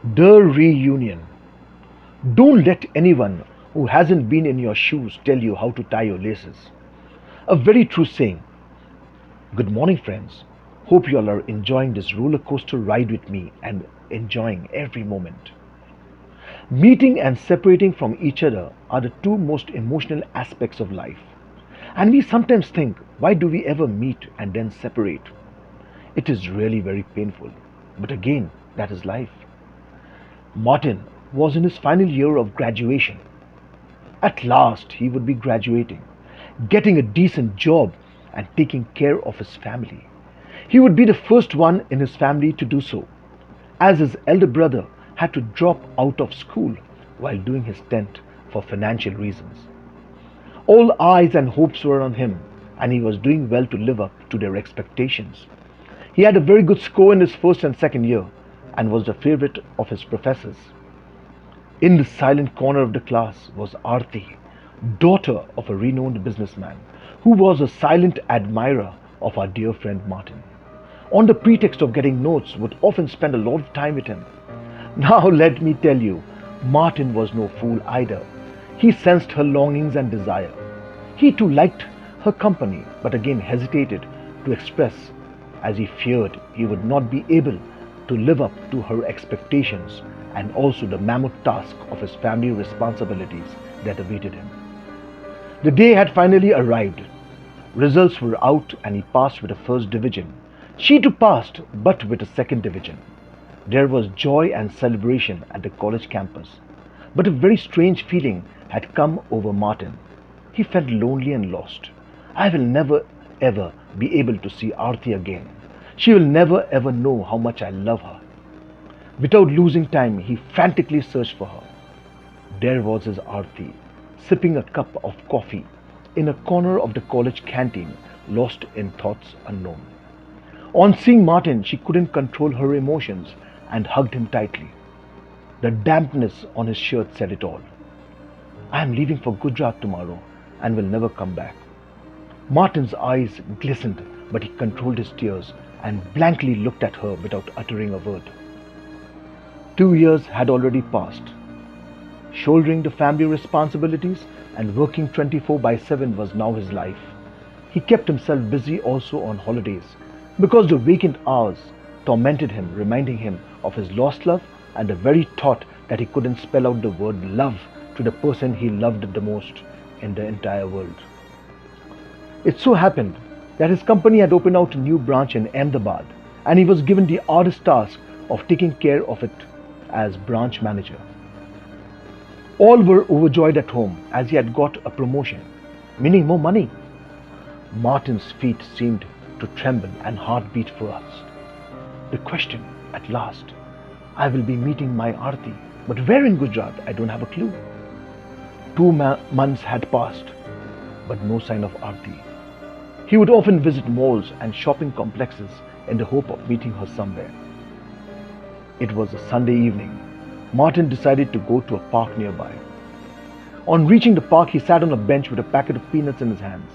The reunion. Don't let anyone who hasn't been in your shoes tell you how to tie your laces. A very true saying. Good morning, friends. Hope you all are enjoying this roller coaster ride with me and enjoying every moment. Meeting and separating from each other are the two most emotional aspects of life. And we sometimes think, why do we ever meet and then separate? It is really very painful. But again, that is life. Martin was in his final year of graduation. At last, he would be graduating, getting a decent job, and taking care of his family. He would be the first one in his family to do so, as his elder brother had to drop out of school while doing his tent for financial reasons. All eyes and hopes were on him, and he was doing well to live up to their expectations. He had a very good score in his first and second year and was the favorite of his professors. In the silent corner of the class was Arti, daughter of a renowned businessman, who was a silent admirer of our dear friend Martin. On the pretext of getting notes, would often spend a lot of time with him. Now let me tell you, Martin was no fool either. He sensed her longings and desire. He too liked her company, but again hesitated to express, as he feared he would not be able to live up to her expectations and also the mammoth task of his family responsibilities that awaited him. The day had finally arrived. Results were out and he passed with a first division. She too passed, but with a second division. There was joy and celebration at the college campus. But a very strange feeling had come over Martin. He felt lonely and lost. I will never ever be able to see Arti again. She will never ever know how much I love her. Without losing time, he frantically searched for her. There was his Arti, sipping a cup of coffee in a corner of the college canteen, lost in thoughts unknown. On seeing Martin, she couldn't control her emotions and hugged him tightly. The dampness on his shirt said it all. I am leaving for Gujarat tomorrow and will never come back. Martin's eyes glistened, but he controlled his tears and blankly looked at her without uttering a word. 2 years had already passed. Shouldering the family responsibilities and working 24 by 7 was now his life. He kept himself busy also on holidays because the vacant hours tormented him, reminding him of his lost love and the very thought that he couldn't spell out the word love to the person he loved the most in the entire world. It so happened that his company had opened out a new branch in Ahmedabad and he was given the arduous task of taking care of it as branch manager. All were overjoyed at home as he had got a promotion, meaning more money. Martin's feet seemed to tremble and heart beat fast. The question, at last, I will be meeting my Arti, but where in Gujarat? I don't have a clue. 2 months had passed, but no sign of Arti. He would often visit malls and shopping complexes in the hope of meeting her somewhere. It was a Sunday evening. Martin decided to go to a park nearby. On reaching the park, he sat on a bench with a packet of peanuts in his hands.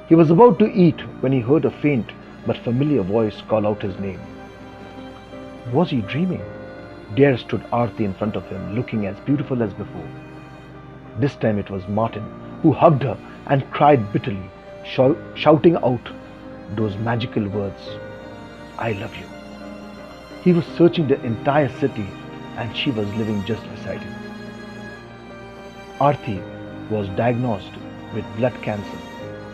He was about to eat when he heard a faint but familiar voice call out his name. Was he dreaming? There stood Arti in front of him, looking as beautiful as before. This time it was Martin, who hugged her and cried bitterly, shouting out those magical words, I love you. He was searching the entire city and she was living just beside him. Arti was diagnosed with blood cancer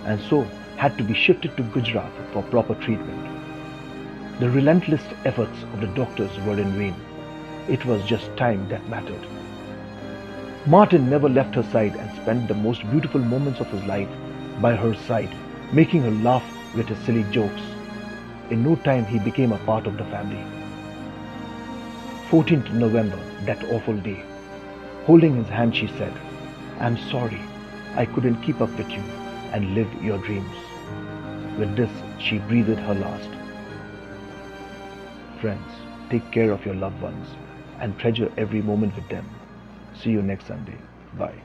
and so had to be shifted to Gujarat for proper treatment. The relentless efforts of the doctors were in vain. It was just time that mattered. Martin never left her side and spent the most beautiful moments of his life by her side, making her laugh with his silly jokes. In no time he became a part of the family. 14th November, that awful day. Holding his hand, she said, I'm sorry I couldn't keep up with you and live your dreams. With this, she breathed her last. Friends, take care of your loved ones and treasure every moment with them. See you next Sunday. Bye.